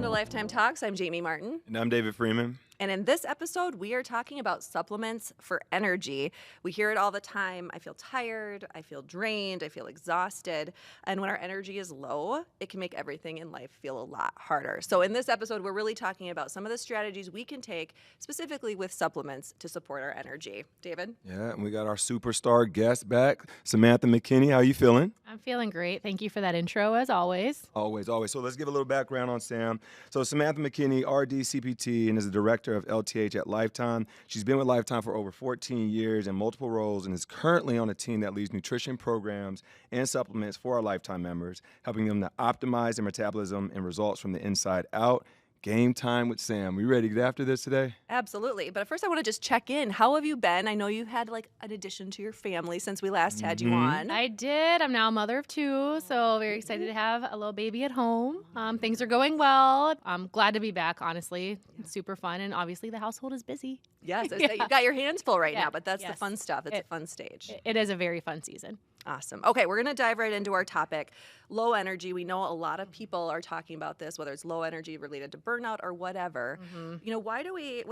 Welcome to Lifetime Talks. I'm Jamie Martin. And I'm David Freeman. And in this episode, we are talking about supplements for energy. We hear it all the time. I feel tired, I feel drained, I feel exhausted. And when our energy is low, it can make everything in life feel a lot harder. So in this episode, we're really talking about some of the strategies we can take specifically with supplements to support our energy. David? Yeah, and we got our superstar guest back, Samantha McKinney. How are you feeling? I'm feeling great. Thank you for that intro, as always. Always. So let's give a little background on Sam. So Samantha McKinney, RD, CPT, and is the director of LTH at Lifetime. She's been with Lifetime for over 14 years in multiple roles and is currently on a team that leads nutrition programs and supplements for our Lifetime members, helping them to optimize their metabolism and results from the inside out. Game time with Sam. We ready to get after this today? Absolutely. But first, I want to just check in. How have you been? I know you had like an addition to your family since we last had you on. I did. I'm now a mother of two, so very excited to have a little baby at home. Things are going well. I'm glad to be back, honestly. It's super fun, and obviously the household is busy. Yes, you've got your hands full right Yeah. now, but that's the Yes. fun stuff. It's a fun stage. It is a very fun season. Awesome. Okay, we're going to dive right into our topic, low energy. We know a lot of people are talking about this, whether it's low energy related to burnout or whatever. You know, what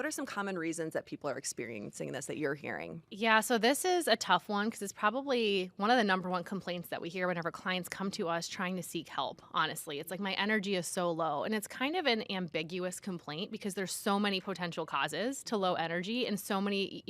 are some common reasons that people are experiencing this that you're hearing? Yeah, so this is a tough one because it's probably one of the number one complaints that we hear whenever clients come to us trying to seek help, honestly. It's like, my energy is so low. And it's kind of an ambiguous complaint because there's so many potential causes to low energy and so many,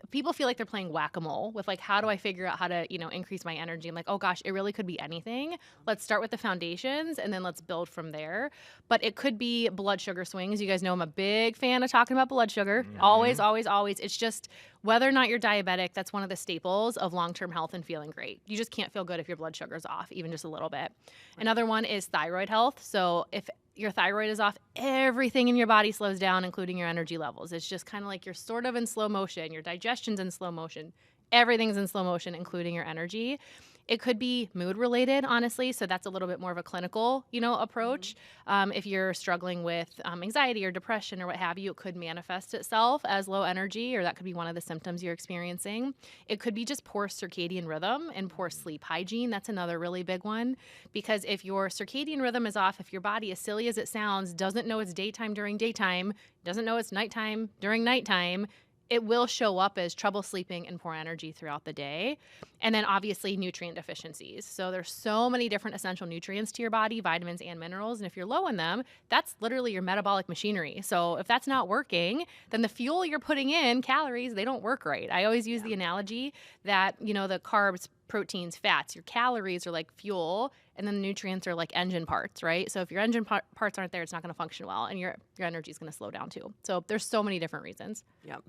people feel like they're playing whack-a-mole with like, how do I figure out how to, increase my energy? I'm like, oh gosh, it really could be anything. Let's start with the foundations and then let's build from there. But it could be blood sugar swings. You guys know I'm a big fan of talking about blood sugar. Always, always, always. It's just whether or not you're diabetic, that's one of the staples of long-term health and feeling great. You just can't feel good if your blood sugar's off, even just a little bit. Another one is thyroid health. So if your thyroid is off, everything in your body slows down, including your energy levels. It's just kind of like you're sort of in slow motion. Your digestion's in slow motion. Everything's in slow motion, including your energy. It could be mood related, honestly. So that's a little bit more of a clinical, approach. If you're struggling with anxiety or depression or what have you, it could manifest itself as low energy, or that could be one of the symptoms you're experiencing. It could be just poor circadian rhythm and poor sleep hygiene. That's another really big one, because if your circadian rhythm is off, if your body, as silly as it sounds, doesn't know it's daytime during daytime, doesn't know it's nighttime during nighttime, it will show up as trouble sleeping and poor energy throughout the day. And then obviously nutrient deficiencies. So there's so many different essential nutrients to your body, vitamins and minerals. And if you're low in them, that's literally your metabolic machinery. So if that's not working, then the fuel you're putting in, calories, they don't work right. I always use the analogy that, the carbs, proteins, fats, your calories are like fuel, and then the nutrients are like engine parts, right? So if your engine parts aren't there, it's not going to function well, and your energy is going to slow down too. So there's so many different reasons. Yep.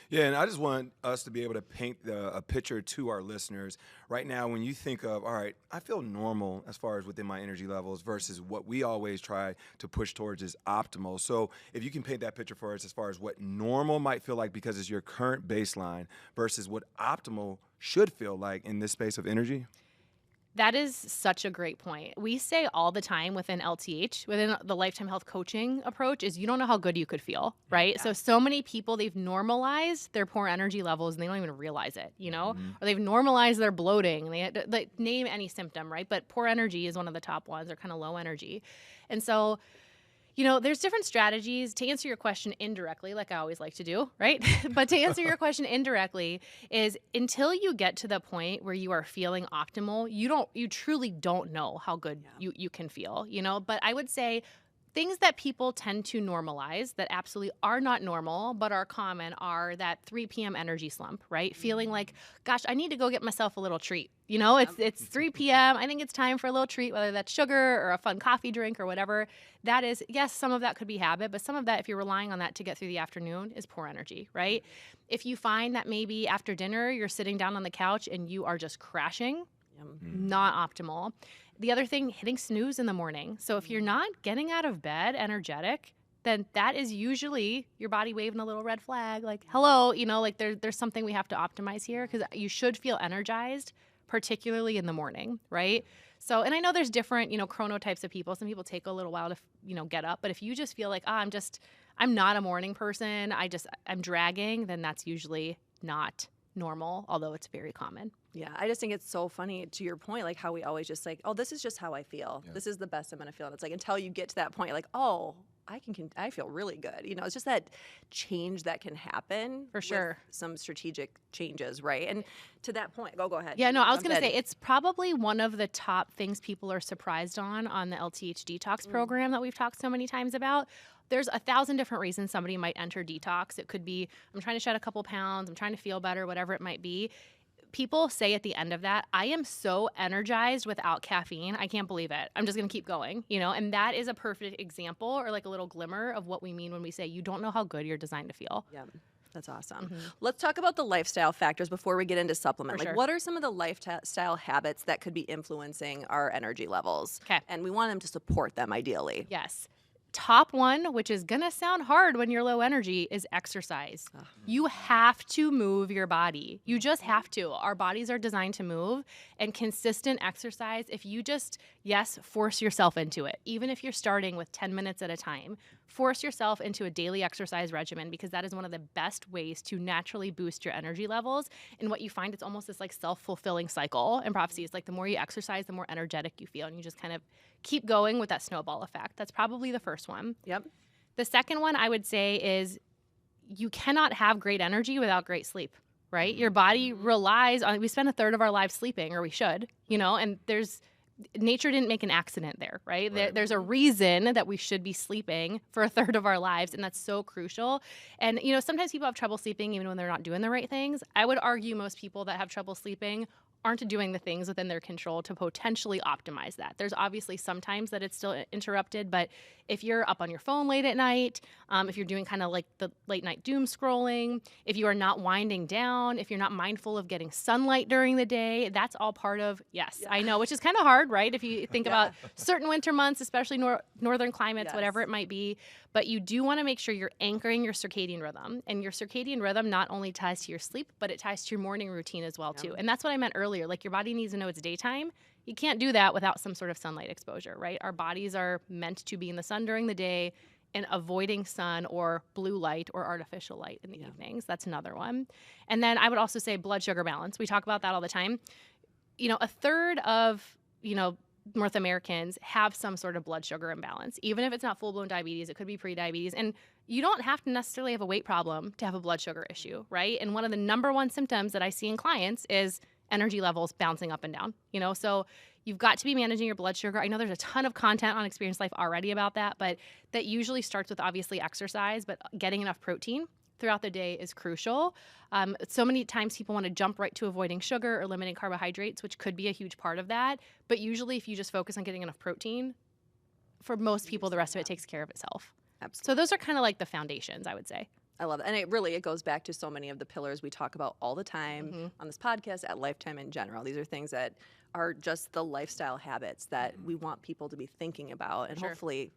Yeah, and I just want us to be able to paint a picture to our listeners. Right now, when you think of, all right, I feel normal as far as within my energy levels versus what we always try to push towards is optimal. So if you can paint that picture for us as far as what normal might feel like because it's your current baseline versus what optimal should feel like in this space of energy. That is such a great point. We say all the time within LTH, within the lifetime health coaching approach, is you don't know how good you could feel, right? Yeah. So many people, they've normalized their poor energy levels and they don't even realize it, Or they've normalized their bloating. They name any symptom, right? But poor energy is one of the top ones, or kind of low energy. And so, there's different strategies to answer your question indirectly, like I always like to do, right? But to answer your question indirectly is until you get to the point where you are feeling optimal, you truly don't know how good you can feel, But I would say things that people tend to normalize that absolutely are not normal but are common are that 3 p.m. energy slump, right? Feeling like, gosh, I need to go get myself a little treat. It's 3 p.m. I think it's time for a little treat, whether that's sugar or a fun coffee drink or whatever. That is, yes, some of that could be habit, but some of that, if you're relying on that to get through the afternoon, is poor energy, right? If you find that maybe after dinner you're sitting down on the couch and you are just crashing, not optimal. The other thing, hitting snooze in the morning. So if you're not getting out of bed energetic, then that is usually your body waving a little red flag, like, hello, there's something we have to optimize here, because you should feel energized, particularly in the morning, right? So, and I know there's different, chronotypes of people. Some people take a little while to, get up. But if you just feel like, I'm not a morning person, I'm dragging, then that's usually not normal, although it's very common. Yeah, I just think it's so funny to your point, like how we always just like, oh, this is just how I feel. This is the best I'm gonna feel. And it's like until you get to that point, you're like, oh, I feel really good. You know, it's just that change that can happen For sure. with some strategic changes, right? And to that point, go ahead. Yeah, no, I was Jump going to in. say it's probably one of the top things people are surprised on the LTH detox program that we've talked so many times about. There's 1,000 different reasons somebody might enter detox. It could be, I'm trying to shed a couple pounds, I'm trying to feel better, whatever it might be. People say at the end of that, I am so energized without caffeine. I can't believe it. I'm just going to keep going, you know? And that is a perfect example or like a little glimmer of what we mean when we say you don't know how good you're designed to feel. Yeah, that's awesome. Let's talk about the lifestyle factors before we get into supplement. For Like, sure. what are some of the lifestyle habits that could be influencing our energy levels? 'Kay. And we want them to support them ideally. Yes. Top one, which is going to sound hard when you're low energy, is exercise. You have to move your body. You just have to. Our bodies are designed to move, and consistent exercise, if you just, yes, force yourself into it, even if you're starting with 10 minutes at a time, force yourself into a daily exercise regimen because that is one of the best ways to naturally boost your energy levels. And what you find, it's almost this like self-fulfilling cycle in prophecy. It's like the more you exercise, the more energetic you feel, and you just kind of keep going with that snowball effect. That's probably the first one. Yep. The second one I would say is you cannot have great energy without great sleep, right? Your body relies on, we spend a third of our lives sleeping, or we should, you know, and nature didn't make an accident there, right? There's a reason that we should be sleeping for a third of our lives, and that's so crucial. And, you know, sometimes people have trouble sleeping even when they're not doing the right things. I would argue most people that have trouble sleeping aren't doing the things within their control to potentially optimize that. There's obviously sometimes that it's still interrupted, but if you're up on your phone late at night, if you're doing kind of like the late night doom scrolling, if you are not winding down, if you're not mindful of getting sunlight during the day, that's all part of, I know, which is kind of hard, right? If you think about certain winter months, especially northern climates, whatever it might be, but you do want to make sure you're anchoring your circadian rhythm. And your circadian rhythm not only ties to your sleep, but it ties to your morning routine as well, too. And that's what I meant earlier. Like your body needs to know it's daytime. You can't do that without some sort of sunlight exposure, right? Our bodies are meant to be in the sun during the day and avoiding sun or blue light or artificial light in the evenings. That's another one. And then I would also say blood sugar balance. We talk about that all the time. You know, a third of, North Americans have some sort of blood sugar imbalance. Even if it's not full-blown diabetes, it could be pre-diabetes. And you don't have to necessarily have a weight problem to have a blood sugar issue, right? And one of the number one symptoms that I see in clients is energy levels bouncing up and down, so you've got to be managing your blood sugar. I know there's a ton of content on Experience Life already about that, but that usually starts with obviously exercise, but getting enough protein throughout the day is crucial. So many times people want to jump right to avoiding sugar or limiting carbohydrates, which could be a huge part of that. But usually if you just focus on getting enough protein, for most people, the rest of it takes care of itself. Absolutely. So those are kind of like the foundations, I would say. I love it. And it goes back to so many of the pillars we talk about all the time on this podcast, at Lifetime in general. These are things that are just the lifestyle habits that we want people to be thinking about and hopefully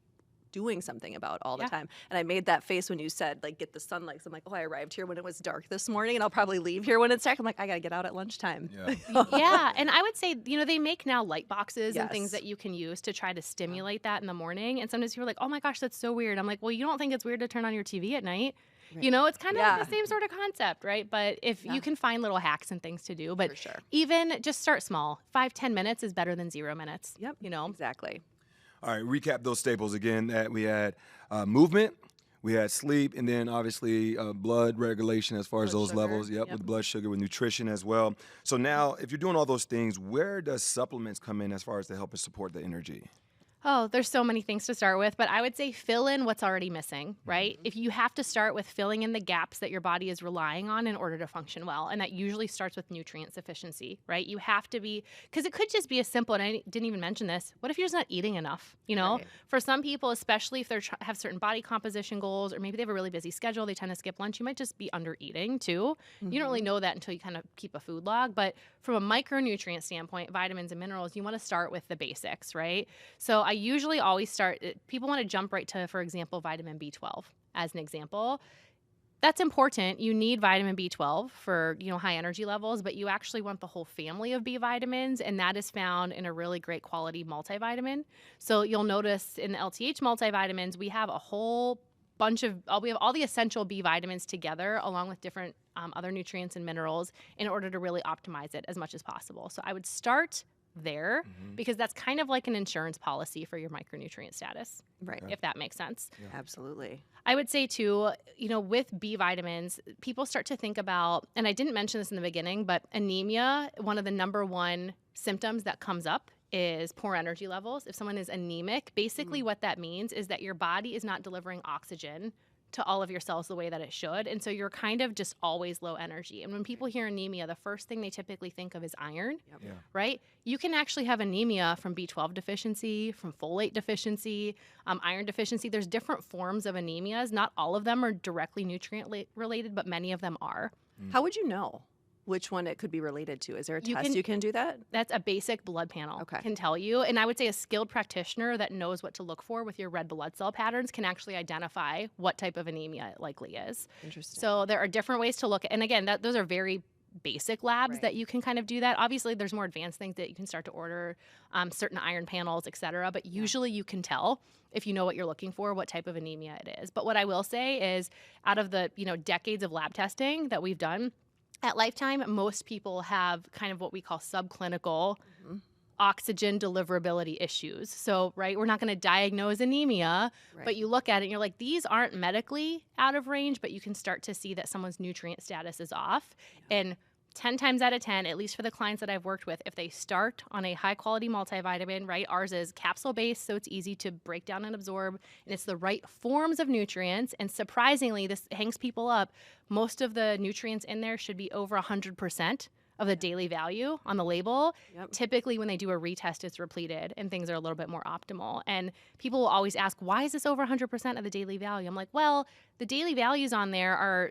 doing something about all the time. And I made that face when you said, like, get the sunlight. So I'm like, oh, I arrived here when it was dark this morning, and I'll probably leave here when it's dark. I'm like, I got to get out at lunchtime. Yeah. And I would say, they make now light boxes and things that you can use to try to stimulate that in the morning. And sometimes people are like, oh my gosh, that's so weird. I'm like, well, you don't think it's weird to turn on your TV at night? Right. It's kind of like the same sort of concept, right? But if you can find little hacks and things to do, but even just start small. 5-10 minutes is better than 0 minutes. Yep. Exactly. All right, recap those staples again. That we had movement, we had sleep, and then obviously blood regulation as far as those levels. Yep, with blood sugar, with nutrition as well. So now, if you're doing all those things, where does supplements come in as far as to help us support the energy? Oh, there's so many things to start with, but I would say fill in what's already missing, right? If you have to start with filling in the gaps that your body is relying on in order to function well, and that usually starts with nutrient sufficiency, right? You have to be, because it could just be as simple, and I didn't even mention this, what if you're just not eating enough, Right. For some people, especially if they have certain body composition goals, or maybe they have a really busy schedule, they tend to skip lunch, you might just be under eating too. You don't really know that until you kind of keep a food log, but from a micronutrient standpoint, vitamins and minerals, you want to start with the basics, right? So I usually always start, people want to jump right to, for example, vitamin B12 as an example. That's important. You need vitamin B12 for, high energy levels, but you actually want the whole family of B vitamins, and that is found in a really great quality multivitamin. So you'll notice in the LTH multivitamins, we have a whole bunch of, we have all the essential B vitamins together along with different other nutrients and minerals in order to really optimize it as much as possible. So I would start there because that's kind of like an insurance policy for your micronutrient status, Right. if that makes sense. Absolutely. I would say too, with B vitamins, people start to think about, and I didn't mention this in the beginning, but anemia, one of the number one symptoms that comes up is poor energy levels. If someone is anemic, basically what that means is that your body is not delivering oxygen to all of your cells the way that it should. And so you're kind of just always low energy. And when people hear anemia, the first thing they typically think of is iron, right? You can actually have anemia from B12 deficiency, from folate deficiency, iron deficiency. There's different forms of anemias. Not all of them are directly nutrient related, but many of them are. How would you know which one it could be related to? Is there a test can- you can do that? That's a basic blood panel Okay. can tell you. And I would say a skilled practitioner that knows what to look for with your red blood cell patterns can actually identify what type of anemia it likely is. Interesting. So there are different ways to look at, and again, those are very basic labs Right. that you can kind of do that. Obviously, there's more advanced things that you can start to order, certain iron panels, et cetera. But usually you can tell if you know what you're looking for, what type of anemia it is. But what I will say is out of the, decades of lab testing that we've done, at Lifetime, most people have kind of what we call subclinical oxygen deliverability issues. So, right, we're not going to diagnose anemia, but you look at it and you're like, these aren't medically out of range, but you can start to see that someone's nutrient status is off. And 10 times out of 10, at least for the clients that I've worked with, if they start on a high quality multivitamin, right, ours is capsule based, so it's easy to break down and absorb, and it's the right forms of nutrients. And surprisingly, this hangs people up. Most of the nutrients in there should be over 100% of the daily value on the label. Typically, when they do a retest, it's repleted and things are a little bit more optimal. And people will always ask, why is this over 100% of the daily value? I'm like, well, the daily values on there are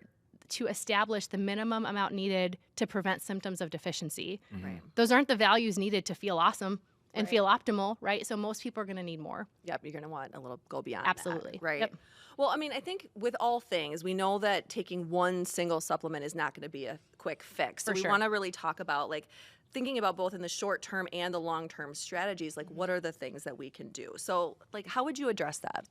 to establish the minimum amount needed to prevent symptoms of deficiency. Right. Those aren't the values needed to feel awesome and feel optimal, right? So most people are going to need more. Yep, you're going to want a little go beyond Absolutely. that, right? Yep. Well, I mean, I think with all things, we know that taking one single supplement is not going to be a quick fix. So For we sure. want to really talk about thinking about both in the short term and the long term strategies, what are the things that we can do? So how would you address that?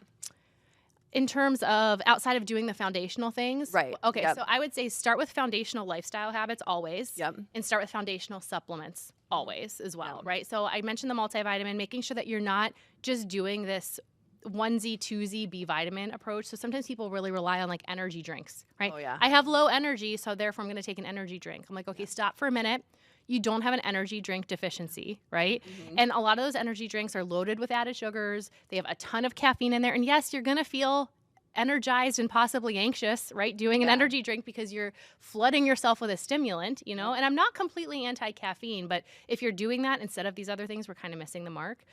In terms of outside of doing the foundational things. Right. Okay, Yep. so I would say start with foundational lifestyle habits always. Yep. And start with foundational supplements always as well, right? So I mentioned the multivitamin, making sure that you're not just doing this onesie, twosie B vitamin approach. So sometimes people really rely on energy drinks, right? Oh, yeah. I have low energy, so therefore I'm going to take an energy drink. I'm like, okay, stop for a minute. You don't have an energy drink deficiency, right? And a lot of those energy drinks are loaded with added sugars. They have a ton of caffeine in there. And yes, you're going to feel energized and possibly anxious, right? Doing an energy drink because you're flooding yourself with a stimulant, And I'm not completely anti-caffeine, but if you're doing that instead of these other things, we're kind of missing the mark.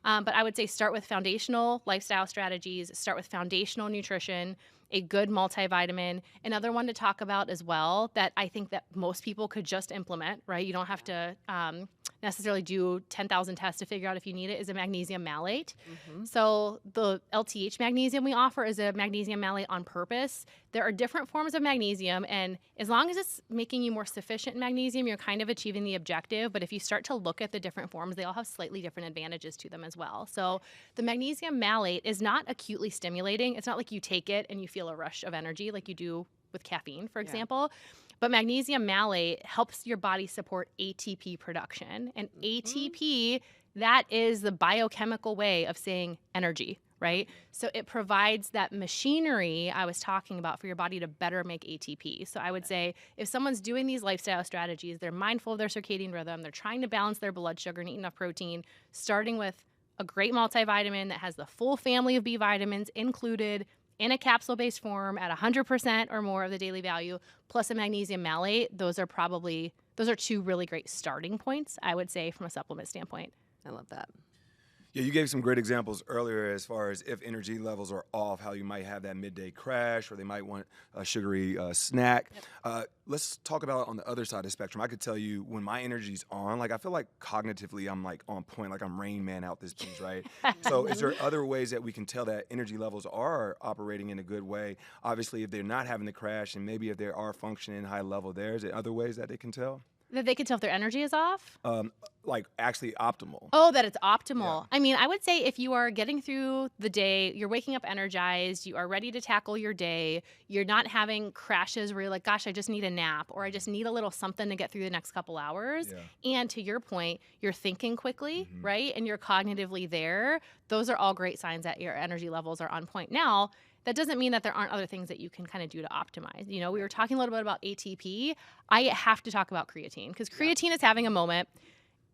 But I would say start with foundational lifestyle strategies, start with foundational nutrition, a good multivitamin. Another one to talk about as well that I think that most people could just implement, right? You don't have to necessarily do 10,000 tests to figure out if you need it, is a magnesium malate. So the LTH magnesium we offer is a magnesium malate on purpose. There are different forms of magnesium, and as long as it's making you more sufficient in magnesium, you're kind of achieving the objective. But if you start to look at the different forms, they all have slightly different advantages to them as well. So the magnesium malate is not acutely stimulating. It's not like you take it and you feel a rush of energy like you do with caffeine, for example. But magnesium malate helps your body support ATP production. And ATP, that is the biochemical way of saying energy, right? So it provides that machinery I was talking about for your body to better make ATP. So I would say if someone's doing these lifestyle strategies, they're mindful of their circadian rhythm, they're trying to balance their blood sugar and eat enough protein, starting with a great multivitamin that has the full family of B vitamins included in a capsule-based form at 100% or more of the daily value, plus a magnesium malate, those are two really great starting points, I would say, from a supplement standpoint. I love that. Yeah, you gave some great examples earlier as far as if energy levels are off, how you might have that midday crash or they might want a sugary snack. Let's talk about on the other side of the spectrum. I could tell you when my energy's on, I feel like cognitively I'm on point, like I'm Rain Man out this piece, right? So is there other ways that we can tell that energy levels are operating in a good way? Obviously, if they're not having the crash and maybe if they are functioning high level there, is there other ways that they can tell? That they can tell if their energy is off? Like actually optimal. Oh, that it's optimal. Yeah. I mean, I would say if you are getting through the day, you're waking up energized, you are ready to tackle your day, you're not having crashes where you're like, gosh, I just need a nap or I just need a little something to get through the next couple hours. Yeah. And to your point, you're thinking quickly, Mhm. right? And you're cognitively there. Those are all great signs that your energy levels are on point. Now, that doesn't mean that there aren't other things that you can kind of do to optimize. You know, we were talking a little bit about ATP. I have to talk about creatine because creatine is having a moment.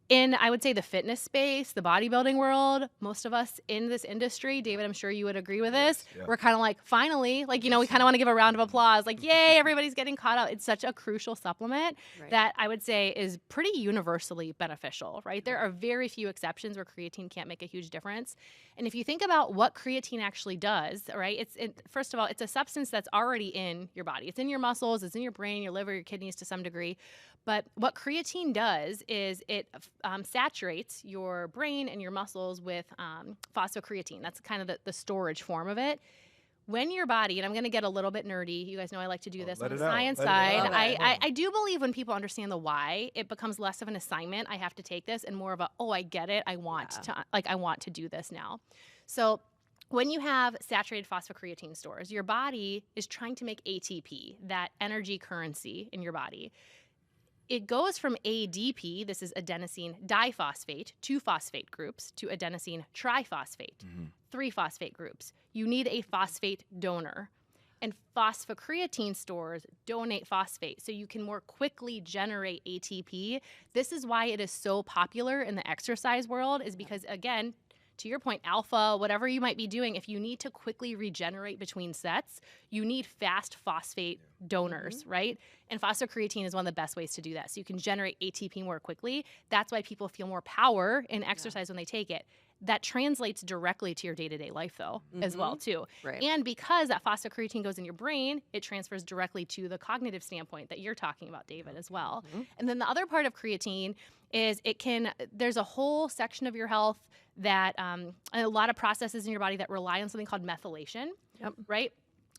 In, I would say, the fitness space, the bodybuilding world, most of us in this industry, David, I'm sure you would agree with this. Yeah. We're kind of like, finally, like, you know, we kind of want to give a round of applause. Like, yay, everybody's getting caught up. It's such a crucial supplement Right. that I would say is pretty universally beneficial, right? There are very few exceptions where creatine can't make a huge difference. And if you think about what creatine actually does, right, first of all, it's a substance that's already in your body. It's in your muscles, it's in your brain, your liver, your kidneys to some degree. But what creatine does is it saturates your brain and your muscles with phosphocreatine. That's kind of the storage form of it. When your body, and I'm going to get a little bit nerdy, you guys know I like to do this on the science side. I do believe when people understand the why, it becomes less of an assignment. I have to take this and more of a, oh, I get it. I want to do this now. So when you have saturated phosphocreatine stores, your body is trying to make ATP, that energy currency in your body. It goes from ADP, this is adenosine diphosphate, 2 phosphate groups, to adenosine triphosphate, 3 phosphate groups. You need a phosphate donor. And phosphocreatine stores donate phosphate, so you can more quickly generate ATP. This is why it is so popular in the exercise world, is because, again, to your point, alpha, whatever you might be doing, if you need to quickly regenerate between sets, you need fast phosphate donors, right? And phosphocreatine is one of the best ways to do that. So you can generate ATP more quickly. That's why people feel more power in exercise when they take it. That translates directly to your day-to-day life, though, as well, too. Right. And because that phosphocreatine goes in your brain, it transfers directly to the cognitive standpoint that you're talking about, David, as well. And then the other part of creatine is there's a whole section of your health that, a lot of processes in your body that rely on something called methylation, right?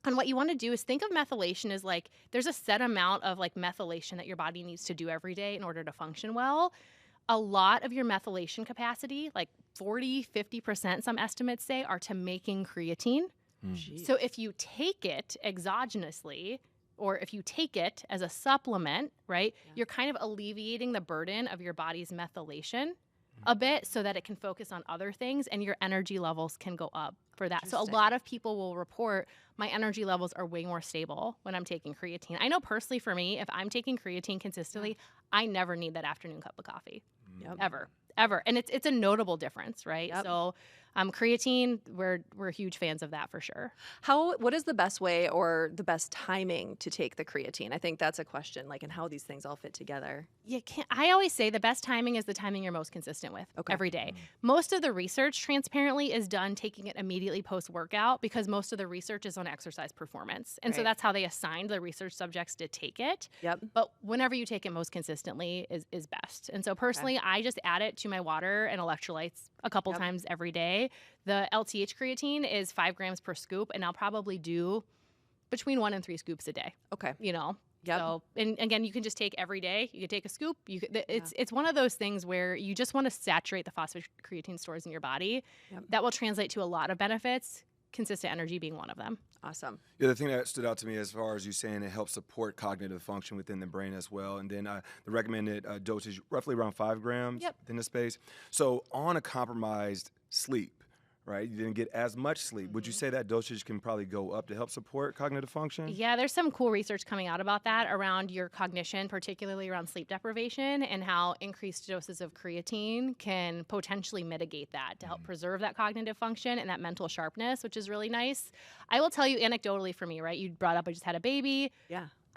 And what you want to do is think of methylation as like, there's a set amount of like methylation that your body needs to do every day in order to function well. A lot of your methylation capacity, like 40, 50%, some estimates say, are to making creatine. So if you take it exogenously, or if you take it as a supplement, right, you're kind of alleviating the burden of your body's methylation a bit so that it can focus on other things and your energy levels can go up for that. So a lot of people will report my energy levels are way more stable when I'm taking creatine. I know personally for me, if I'm taking creatine consistently, I never need that afternoon cup of coffee. Ever. And it's a notable difference, right? So creatine, we're huge fans of that for sure. What is the best way or the best timing to take the creatine? I think that's a question, like, and how these things all fit together. I always say the best timing is the timing you're most consistent with every day. Most of the research, transparently, is done taking it immediately post-workout because most of the research is on exercise performance. And so that's how they assigned the research subjects to take it. But whenever you take it most consistently is best. And so personally, I just add it to my water and electrolytes a couple times every day. The LTH creatine is 5 grams per scoop, and I'll probably do between 1 and 3 scoops a day. You know? So, and again, you can just take every day. You can take a scoop. It's one of those things where you just want to saturate the phosphocreatine stores in your body. That will translate to a lot of benefits, consistent energy being one of them. Awesome. Yeah, the thing that stood out to me as far as you saying it helps support cognitive function within the brain as well. And then the recommended dosage, roughly around 5 grams in the space. So on a compromised sleep, right? You didn't get as much sleep. Would you say that dosage can probably go up to help support cognitive function? Yeah, there's some cool research coming out about that around your cognition, particularly around sleep deprivation, and how increased doses of creatine can potentially mitigate that to help preserve that cognitive function and that mental sharpness, which is really nice. I will tell you anecdotally for me, right? You brought up I just had a baby.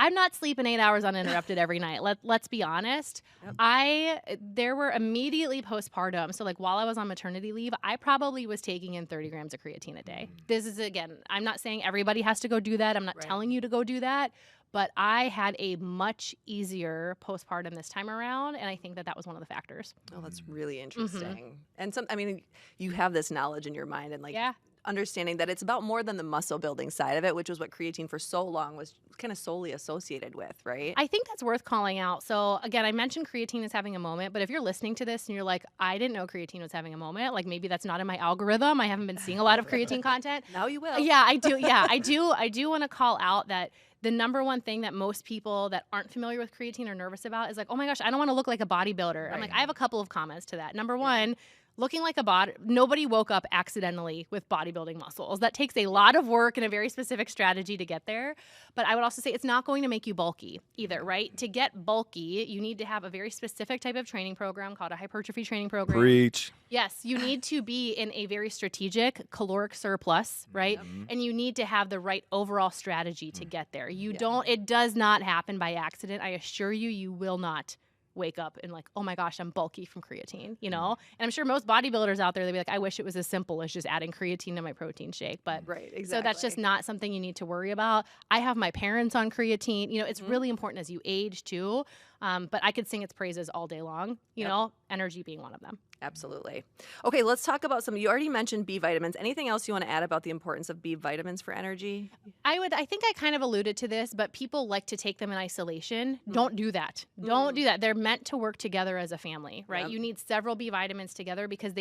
I'm not sleeping 8 hours uninterrupted every night. Let's be honest. There were immediately postpartum. So like while I was on maternity leave, I probably was taking in 30 grams of creatine a day. This is, again, I'm not saying everybody has to go do that. I'm not telling you to go do that. But I had a much easier postpartum this time around, and I think that was one of the factors. Oh, that's really interesting. And I mean, you have this knowledge in your mind, and like, understanding that it's about more than the muscle building side of it, which was what creatine for so long was kind of solely associated with, right? I think that's worth calling out. So again, I mentioned creatine is having a moment, but if you're listening to this and you're like, I didn't know creatine was having a moment, like maybe that's not in my algorithm. I haven't been seeing a lot of creatine content. Now you will. Yeah, I do. Yeah, I do. I do want to call out that the number one thing that most people that aren't familiar with creatine are nervous about is like, oh my gosh, I don't want to look like a bodybuilder. I'm like, I have a couple of comments to that. Number one, looking like a body, nobody woke up accidentally with bodybuilding muscles. That takes a lot of work and a very specific strategy to get there. But I would also say it's not going to make you bulky either, right? To get bulky, you need to have a very specific type of training program called a hypertrophy training program. Preach. Yes, you need to be in a very strategic caloric surplus, right? And you need to have the right overall strategy to get there. You don't, it does not happen by accident. I assure you, you will not wake up and like, oh my gosh, I'm bulky from creatine, you know? And I'm sure most bodybuilders out there, they'd be like, I wish it was as simple as just adding creatine to my protein shake. But Right, so that's just not something you need to worry about. I have my parents on creatine. You know, it's really important as you age too. But I could sing its praises all day long, you know, energy being one of them. Absolutely. Okay, let's talk about some. You already mentioned B vitamins. Anything else you want to add about the importance of B vitamins for energy? I think I kind of alluded to this, but people like to take them in isolation. Don't do that. Don't do that. They're meant to work together as a family, right? Yep. You need several B vitamins together because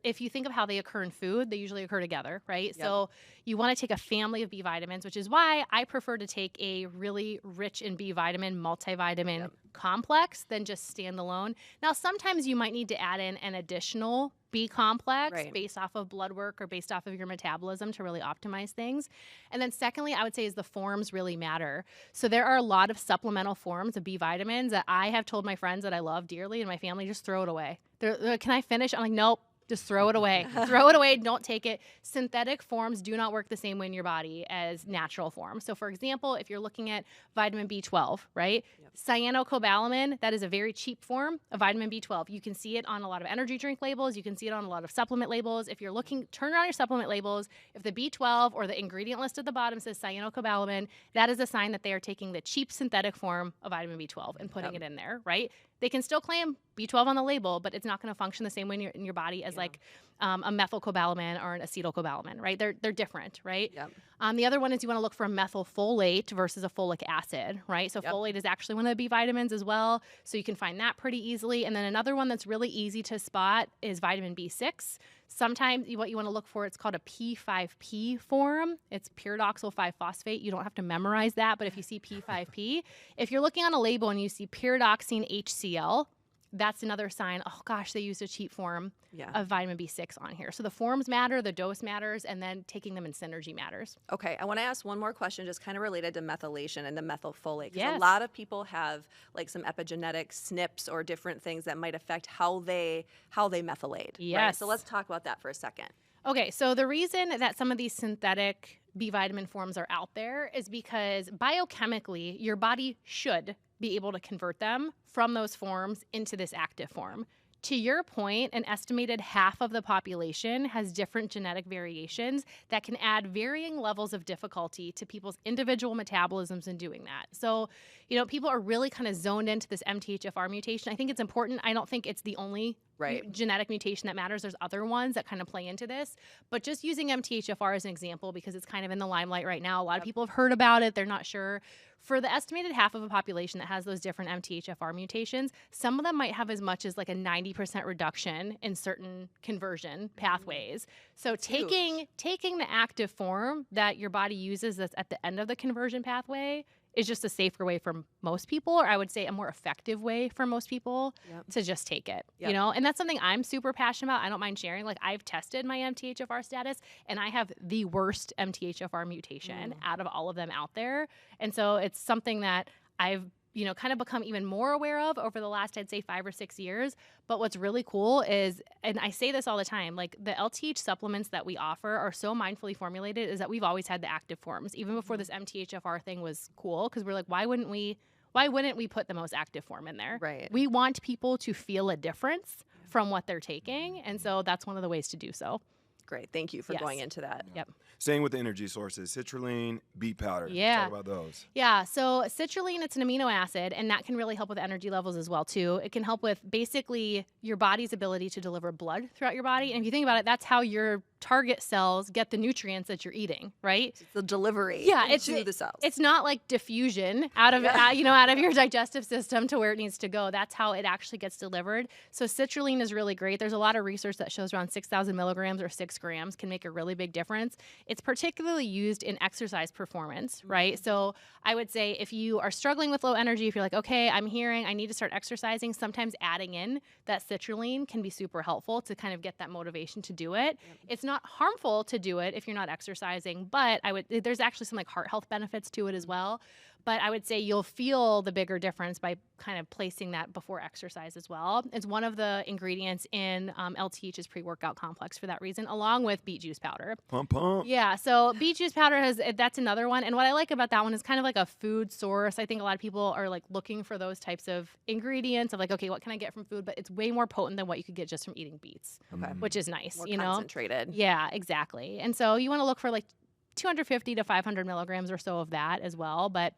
if you think of how they occur in food, they usually occur together, right? Yep. So you want to take a family of B vitamins, which is why I prefer to take a really rich in B vitamin multivitamin complex than just standalone. Now, sometimes you might need to add in an additional B complex based off of blood work or based off of your metabolism to really optimize things. And then secondly, I would say is the forms really matter. So there are a lot of supplemental forms of B vitamins that I have told my friends that I love dearly and my family just throw it away. They're like, can I finish? I'm like, nope. Just throw it away. Throw it away. Don't take it. Synthetic forms do not work the same way in your body as natural forms. So, for example, if you're looking at vitamin B12, right? Cyanocobalamin, that is a very cheap form of vitamin B12. You can see it on a lot of energy drink labels. You can see it on a lot of supplement labels. If you're looking, turn around your supplement labels. If the B12 or the ingredient list at the bottom says cyanocobalamin, that is a sign that they are taking the cheap synthetic form of vitamin B12 and putting it in there, right? They can still claim B12 on the label, but it's not going to function the same way in your body as like a methylcobalamin or an acetylcobalamin, right? They're different, right? Yep. The other one is you want to look for a methylfolate versus a folic acid, right? So folate is actually one of the B vitamins as well, so you can find that pretty easily. And then another one that's really easy to spot is vitamin B6. Sometimes what you want to look for, it's called a P5P form. It's pyridoxal 5-phosphate. You don't have to memorize that, but if you see P5P, if you're looking on a label and you see pyridoxine HCl, that's another sign, oh gosh, they used a cheap form of vitamin B6 on here. So the forms matter, the dose matters, and then taking them in synergy matters. Okay, I want to ask one more question just kind of related to methylation and the methylfolate. Because Yes. a lot of people have like some epigenetic SNPs or different things that might affect how they methylate. Right? Yes. So let's talk about that for a second. Okay, so the reason that some of these synthetic B vitamin forms are out there is because biochemically, your body should be able to convert them from those forms into this active form. To your point, an estimated half of the population has different genetic variations that can add varying levels of difficulty to people's individual metabolisms in doing that. So, you know, people are really kind of zoned into this MTHFR mutation. I think it's important. I don't think it's the only genetic mutation that matters. There's other ones that kind of play into this. But just using MTHFR as an example, because it's kind of in the limelight right now, a lot of people have heard about it. They're not sure. For the estimated half of a population that has those different MTHFR mutations, some of them might have as much as like a 90% reduction in certain conversion pathways. So taking the active form that your body uses that's at the end of the conversion pathway is just a safer way for most people, or I would say a more effective way for most people to just take it, you know? And that's something I'm super passionate about. I don't mind sharing. Like, I've tested my MTHFR status, and I have the worst MTHFR mutation out of all of them out there. And so it's something that I've, you know, kind of become even more aware of over the last, I'd say, 5 or 6 years. But what's really cool is, and I say this all the time, like the LTH supplements that we offer are so mindfully formulated is that we've always had the active forms, even before this MTHFR thing was cool. Because we're like, why wouldn't we put the most active form in there? Right. We want people to feel a difference from what they're taking. And so that's one of the ways to do so. Great. Thank you for Yes. going into that. Yep. Staying with the energy sources, citrulline, beet powder. Let's Yeah. talk about those. Yeah, so citrulline, it's an amino acid, and that can really help with energy levels as well, too. It can help with basically your body's ability to deliver blood throughout your body. And if you think about it, that's how your target cells get the nutrients that you're eating, right? It's the delivery into the cells. It's not like diffusion out of out of your digestive system to where it needs to go. That's how it actually gets delivered. So citrulline is really great. There's a lot of research that shows around 6,000 milligrams or 6 grams can make a really big difference. It's particularly used in exercise performance, right? So I would say if you are struggling with low energy, if you're like, okay, I'm hearing I need to start exercising, sometimes adding in that citrulline can be super helpful to kind of get that motivation to do it. It's not harmful to do it if you're not exercising, but there's actually some like heart health benefits to it as well. But I would say you'll feel the bigger difference by kind of placing that before exercise as well. It's one of the ingredients in LTH's pre-workout complex for that reason, along with beet juice powder. Pump, pump. Yeah, so beet juice powder that's another one. And what I like about that one is kind of like a food source. I think a lot of people are like looking for those types of ingredients of like, okay, what can I get from food? But it's way more potent than what you could get just from eating beets, Okay. which is nice, More you know? concentrated. Yeah, exactly. And so you want to look for like 250 to 500 milligrams or so of that as well. But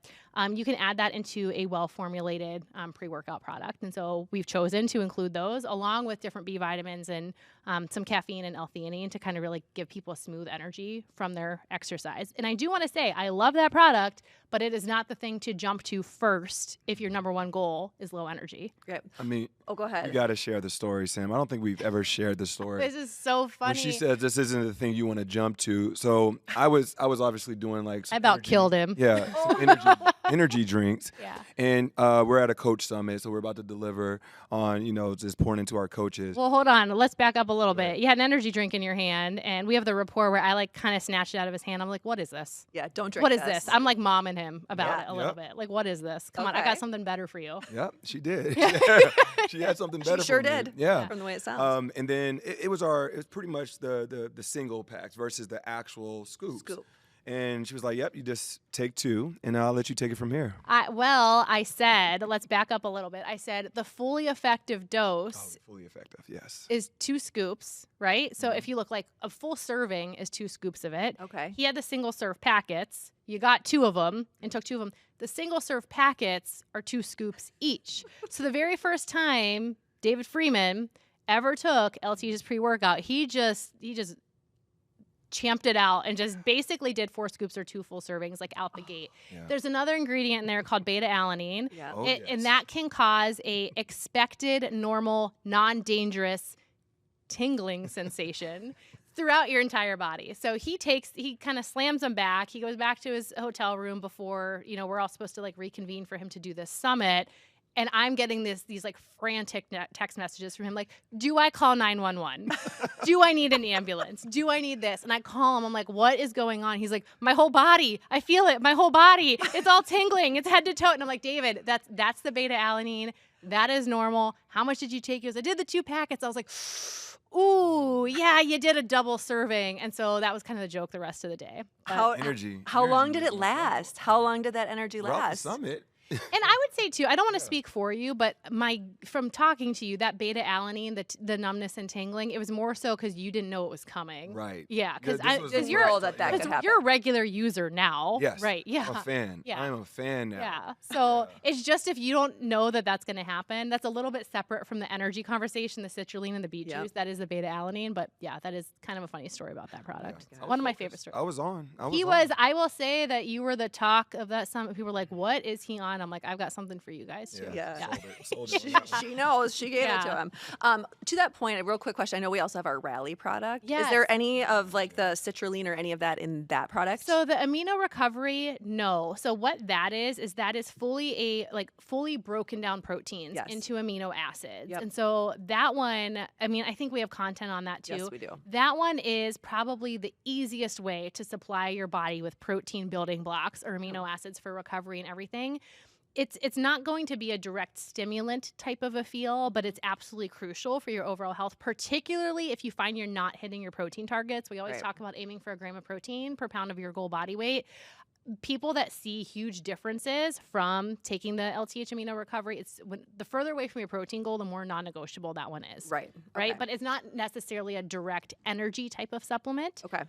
you can add that into a well-formulated pre-workout product. And so we've chosen to include those along with different B vitamins and some caffeine and L-theanine to kind of really give people a smooth energy from their exercise. And I do want to say, I love that product, but it is not the thing to jump to first if your number one goal is low energy. Great. I mean, Oh, go ahead. you got to share the story, Sam. I don't think we've ever shared the story. This is so funny. When she says this isn't the thing you want to jump to, so I was obviously doing like some I about energy- killed him. Yeah, some energy drinks. Yeah. And we're at a coach summit, so we're about to deliver on just pouring into our coaches. Well, hold on. Let's back up a little bit. You had an energy drink in your hand, and we have the rapport where I like kind of snatched it out of his hand. I'm like, what is this? Yeah, don't drink What is this? I'm like momming him about Yeah. it a little bit. Like, what is this? Come on, I Okay. got something better for you. Yep, she did. She had something She better. sure for me. did. Yeah. From the way it sounds. And then it was pretty much the single packs versus the actual scoops. Scoop. And she was like, "Yep, you just take 2, and I'll let you take it from here." I said, let's back up a little bit. I said the fully effective dose Fully effective, yes. is 2 scoops, right? So if you look like a full serving is 2 scoops of it. Okay. He had the single serve packets. You got 2 of them and took 2 of them. The single serve packets are 2 scoops each. So the very first time David Freeman ever took LT's pre-workout, he just champed it out and just basically did 4 scoops or 2 full servings like out the gate. Yeah. There's another ingredient in there called beta-alanine. Yeah. Oh, And yes. that can cause a expected, normal, non-dangerous tingling sensation throughout your entire body. So he kind of slams them back. He goes back to his hotel room before, we're all supposed to like reconvene for him to do this summit. And I'm getting these like frantic text messages from him like, do I call 911? Do I need an ambulance? Do I need this? And I call him. I'm like, what is going on? He's like, my whole body. I feel it. My whole body. It's all tingling. It's head to toe. And I'm like, David, that's the beta-alanine. That is normal. How much did you take? He goes, I did the 2 packets. I was like, ooh, yeah, you did a double serving. And so that was kind of the joke the rest of the day. But- How Energy. How long Energy did it was last? How long did that energy Throughout the last? summit. And I would say too, I don't want to speak for you, but from talking to you, that beta-alanine, the numbness and tingling, it was more so because you didn't know it was coming. Right. Yeah, because This was the you're first that that time. could happen. you're a regular user now. Yes. Right. Yeah. I'm a fan. Yeah. I'm a fan now. Yeah. So it's just if you don't know that that's going to happen, that's a little bit separate from the energy conversation, the citrulline and the beet Yep. juice. That is the beta-alanine. But yeah, that is kind of a funny story about that product. I was One of my focused. favorite stories. I was on. I will say that you were the talk of that summit. People were like, what is he on? I'm like, I've got something for you guys too. Yeah. Sold it. She knows. She gave it to Yeah. him. To that point, a real quick question. I know we also have our Rally product. Is Yes. there any of like the citrulline or any of that in that product? So the amino recovery, no. So what that is fully broken down proteins Yes. into amino acids. Yep. And so that one, I think we have content on that too. Yes, we do. That one is probably the easiest way to supply your body with protein building blocks or amino acids for recovery and everything. It's not going to be a direct stimulant type of a feel, but it's absolutely crucial for your overall health, particularly if you find you're not hitting your protein targets. We always Right. talk about aiming for a gram of protein per pound of your goal body weight. people that see huge differences from taking the LTH amino recovery, it's when the further away from your protein goal, the more non-negotiable that one is. Right. Right. Okay. But it's not necessarily a direct energy type of supplement Okay.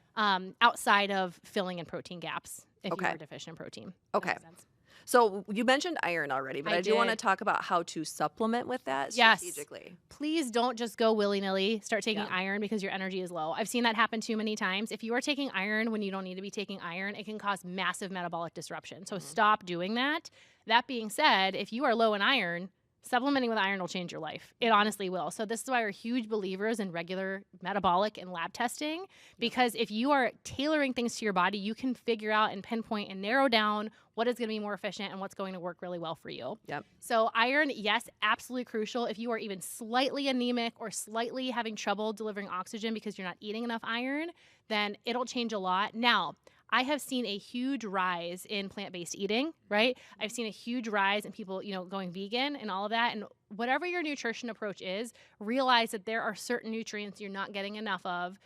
outside of filling in protein gaps if you Okay. are deficient in protein. Okay. That makes sense. So you mentioned iron already, but I I do want to did. talk about how to supplement with that Yes. strategically. Please don't just go willy-nilly start taking Yeah. iron because your energy is low. I've seen that happen too many times. If you are taking iron when you don't need to be taking iron, it can cause massive metabolic disruption. So stop doing that. That being said, if you are low in iron, supplementing with iron will change your life. It honestly will. So this is why we're huge believers in regular metabolic and lab testing, because if you are tailoring things to your body, you can figure out and pinpoint and narrow down what is going to be more efficient and what's going to work really well for you. Yep. So iron, yes, absolutely crucial. If you are even slightly anemic or slightly having trouble delivering oxygen because you're not eating enough iron, then it'll change a lot. Now, I have seen a huge rise in plant-based eating, right? I've seen a huge rise in people, going vegan and all of that. And whatever your nutrition approach is, realize that there are certain nutrients you're not getting enough of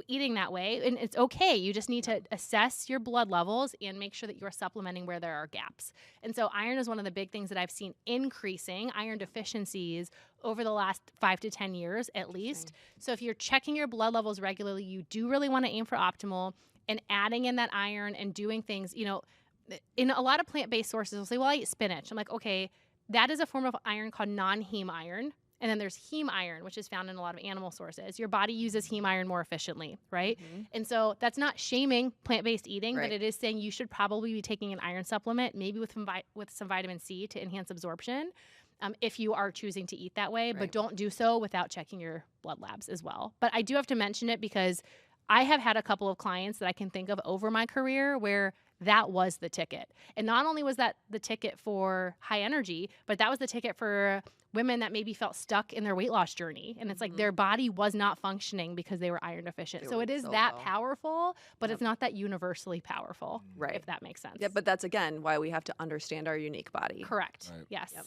eating that way, and it's okay. You just need to assess your blood levels and make sure that you're supplementing where there are gaps. And so iron is one of the big things that I've seen increasing iron deficiencies over the last 5 to 10 years at least. So if you're checking your blood levels regularly, you do really want to aim for optimal, and adding in that iron and doing things, in a lot of plant-based sources will say, well, I eat spinach. I'm like, okay, that is a form of iron called non-heme iron. And then there's heme iron, which is found in a lot of animal sources. Your body uses heme iron more efficiently, right? Mm-hmm. And so that's not shaming plant-based eating, Right. but it is saying you should probably be taking an iron supplement, maybe with some vitamin C to enhance absorption, if you are choosing to eat that way. Right. But don't do so without checking your blood labs as well. But I do have to mention it because I have had a couple of clients that I can think of over my career where that was the ticket. And not only was that the ticket for high energy, but that was the ticket for women that maybe felt stuck in their weight loss journey. And it's like their body was not functioning because they were iron deficient. They So were it is so that low. powerful, but Yep. it's not that universally powerful, Right. if that makes sense. Yeah, but that's again why we have to understand our unique body. Correct. Right. Yes. Yep.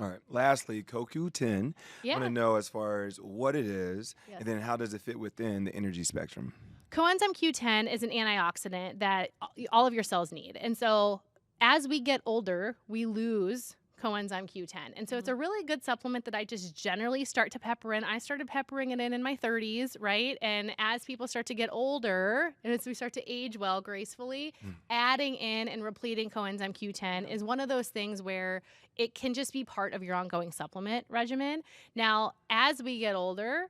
All right. Lastly, CoQ10. I Yeah. want to know as far as what it is, Yes. and then how does it fit within the energy spectrum? Coenzyme Q10 is an antioxidant that all of your cells need. And so as we get older, we lose coenzyme Q10. And so it's a really good supplement that I just generally start to pepper in. I started peppering it in my 30s, right? And as people start to get older and as we start to age well gracefully, adding in and repleting coenzyme Q10 is one of those things where it can just be part of your ongoing supplement regimen. Now, as we get older,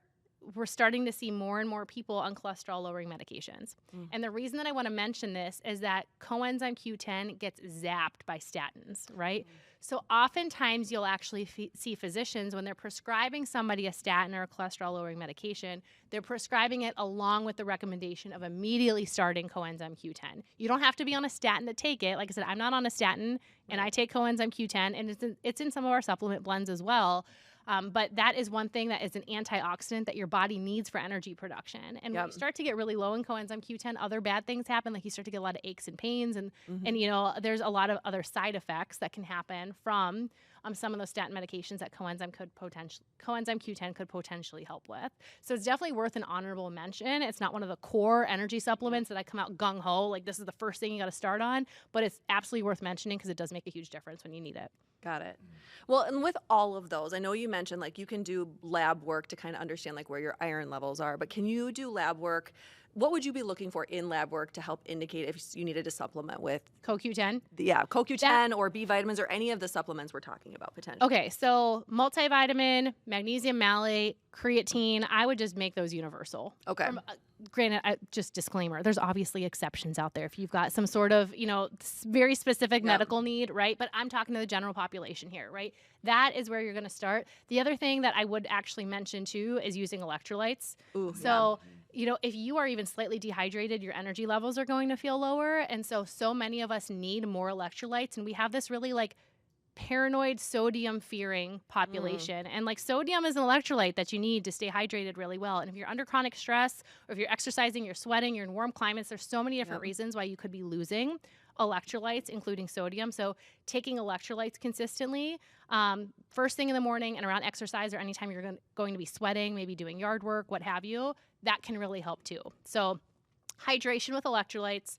we're starting to see more and more people on cholesterol lowering medications. And the reason that I want to mention this is that coenzyme Q10 gets zapped by statins, right? So oftentimes you'll actually see physicians when they're prescribing somebody a statin or a cholesterol lowering medication, they're prescribing it along with the recommendation of immediately starting coenzyme Q10. You don't have to be on a statin to take it. Like I said, I'm not on a statin and I take coenzyme Q10 and it's in some of our supplement blends as well. But that is one thing that is an antioxidant that your body needs for energy production. And when you start to get really low in coenzyme Q10, other bad things happen. Like you start to get a lot of aches and pains, and there's a lot of other side effects that can happen from some of those statin medications that coenzyme Q10 could potentially help with. So it's definitely worth an honorable mention. It's not one of the core energy supplements that I come out gung ho like this is the first thing you got to start on, but it's absolutely worth mentioning because it does make a huge difference when you need it. Got it. Well, and with all of those, I know you mentioned like you can do lab work to kind of understand like where your iron levels are, but can you do lab work? What would you be looking for in lab work to help indicate if you needed to supplement with, CoQ10. CoQ10 or B vitamins or any of the supplements we're talking about potentially? Okay, so multivitamin, magnesium malate, creatine, I would just make those universal. Okay. Granted, just disclaimer, there's obviously exceptions out there if you've got some sort of, very specific medical need, right? But I'm talking to the general population here, right? That is where you're going to start. The other thing that I would actually mention too is using electrolytes. Ooh, So, if you are even slightly dehydrated, your energy levels are going to feel lower. And so many of us need more electrolytes. And we have this really paranoid sodium fearing population. And sodium is an electrolyte that you need to stay hydrated really well. And if you're under chronic stress or if you're exercising, you're sweating, you're in warm climates, there's so many different reasons why you could be losing electrolytes, including sodium. So taking electrolytes consistently, first thing in the morning and around exercise or anytime you're going to be sweating, maybe doing yard work, what have you, that can really help too. So hydration with electrolytes,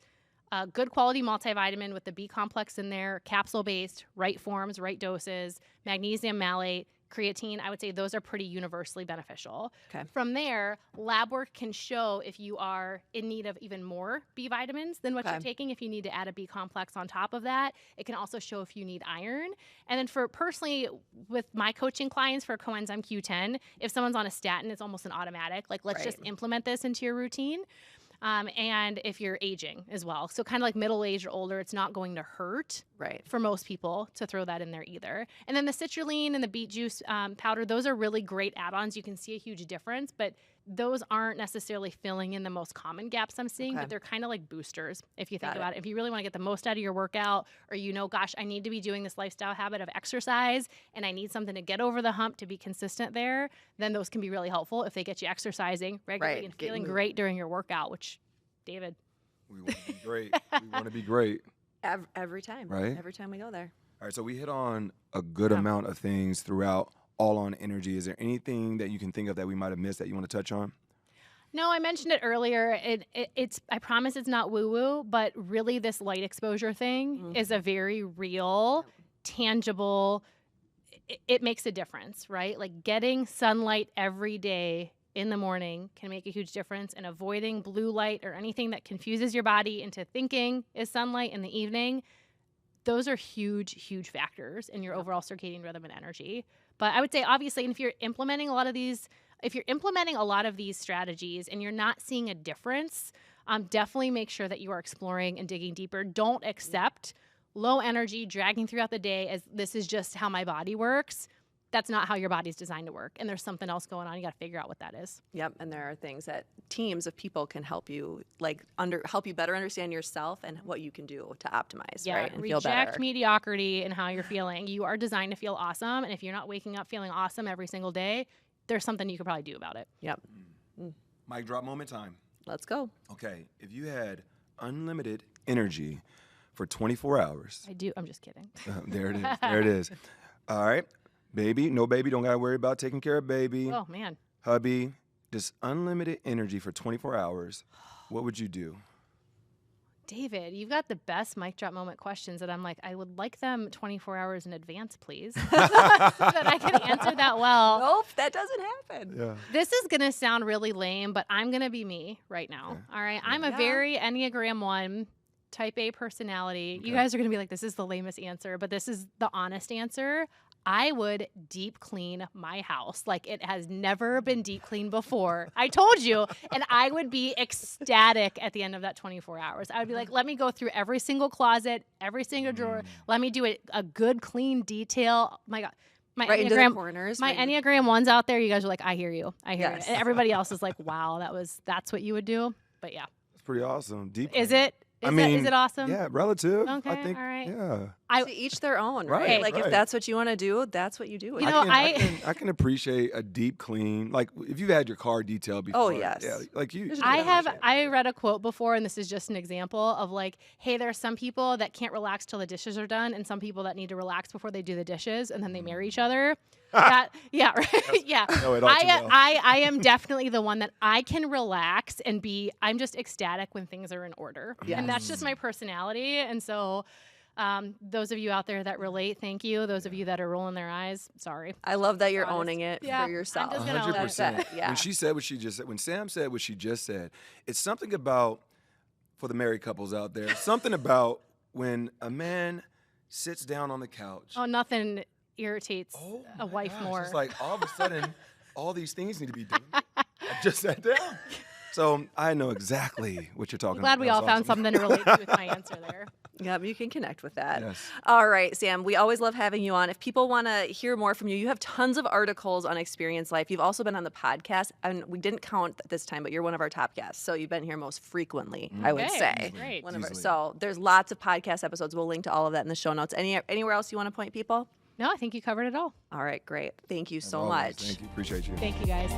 a good quality multivitamin with the B complex in there, capsule based, right forms, right doses, magnesium malate, creatine. I would say those are pretty universally beneficial. Okay. From there, lab work can show if you are in need of even more B vitamins than what Okay. you're taking. If you need to add a B complex on top of that, it can also show if you need iron. And then for personally, with my coaching clients for coenzyme Q10, if someone's on a statin, it's almost an automatic. Like, let's just implement this into your routine. And if you're aging as well. So kind of like middle age or older, it's not going to hurt for most people to throw that in there either. And then the citrulline and the beet juice powder, those are really great add-ons. You can see a huge difference, but those aren't necessarily filling in the most common gaps I'm seeing, but they're kind of like boosters if you think about it. If you really want to get the most out of your workout, or gosh, I need to be doing this lifestyle habit of exercise and I need something to get over the hump to be consistent there, then those can be really helpful if they get you exexercising regularly and feeling great during your workout, which, David. We want to be great. We want to be great. Every time. Right? Every time we go there. All right, so we hit on a good amount of things throughout All On Energy. Is there anything that you can think of that we might have missed that you want to touch on? No, I mentioned it earlier. It's I promise it's not woo-woo, but really this light exposure thing is a very real, tangible, it makes a difference, right? Like getting sunlight every day in the morning can make a huge difference, and avoiding blue light or anything that confuses your body into thinking is sunlight in the evening. Those are huge, huge factors in your overall circadian rhythm and energy. But I would say, obviously, and if you're implementing a lot of these strategies and you're not seeing a difference, definitely make sure that you are exploring and digging deeper. Don't accept low energy, dragging throughout the day as this is just how my body works. That's not how your body's designed to work. And there's something else going on. You got to figure out what that is. Yep. And there are things that teams of people can help you, help you better understand yourself and what you can do to optimize, right? And feel better. Reject mediocrity and how you're feeling. You are designed to feel awesome. And if you're not waking up feeling awesome every single day, there's something you could probably do about it. Yep. Mic drop moment time. Let's go. Okay, if you had unlimited energy for 24 hours. I do. I'm just kidding. There it is. There it is. All right. Baby, no baby, don't got to worry about taking care of baby. Oh, man. Hubby, just unlimited energy for 24 hours. What would you do? David, you've got the best mic drop moment questions that I'm like, I would like them 24 hours in advance, please, so that I can answer that well. Nope, that doesn't happen. Yeah. This is going to sound really lame, but I'm going to be me right now. Okay. All right. I'm a very Enneagram 1 type A personality. Okay. You guys are going to be like, this is the lamest answer, but this is the honest answer. I would deep clean my house like it has never been deep cleaned before. I told you. And I would be ecstatic at the end of that 24 hours. I would be like, let me go through every single closet, every single drawer. Let me do a good, clean detail. My God. My Right into the Enneagram, corners. my Enneagram 1s out there, you guys are like, I hear you. I hear Yes. you. And everybody else is like, wow, that's what you would do. But yeah. That's pretty awesome. Deep. Is it? Is it awesome? Yeah, relative. Okay, I think, all right. yeah. To each their own, right? Right, Like right. if that's what you want to do, that's what you do. You know, I can appreciate a deep clean. Like if you've had your car detailed before. Oh, yes. Yeah, like you. I read a quote before, and this is just an example of like, hey, there are some people that can't relax till the dishes are done, and some people that need to relax before they do the dishes, and then they marry each other. Right. Yeah. I know it all too well. I am definitely the one that I can relax and I'm just ecstatic when things are in order. Yes. And that's just my personality. And so those of you out there that relate, thank you. Those of you that are rolling their eyes, sorry. I love that you're Honest. owning it Yeah, for yourself. I'm just gonna own it. 100%. Yeah. When she said what she just said, when Sam said what she just said, it's something about, for the married couples out there, something about when a man sits down on the couch. Oh, nothing irritates a wife gosh, more. It's like all of a sudden, all these things need to be done. I just sat down. So I know exactly what you're talking Glad about. we all That's found awesome. something to relate to with my answer there. Yep, you can connect with that. Yes. All right, Sam, we always love having you on. If people want to hear more from you, you have tons of articles on Experience Life. You've also been on the podcast, and we didn't count this time, but you're one of our top guests. So you've been here most frequently, I would Okay, say. great. So there's lots of podcast episodes. We'll link to all of that in the show notes. Anywhere else you want to point people? No, I think you covered it all. All right, great. Thank you As so always, much. Thank you. Appreciate you. Thank you, guys.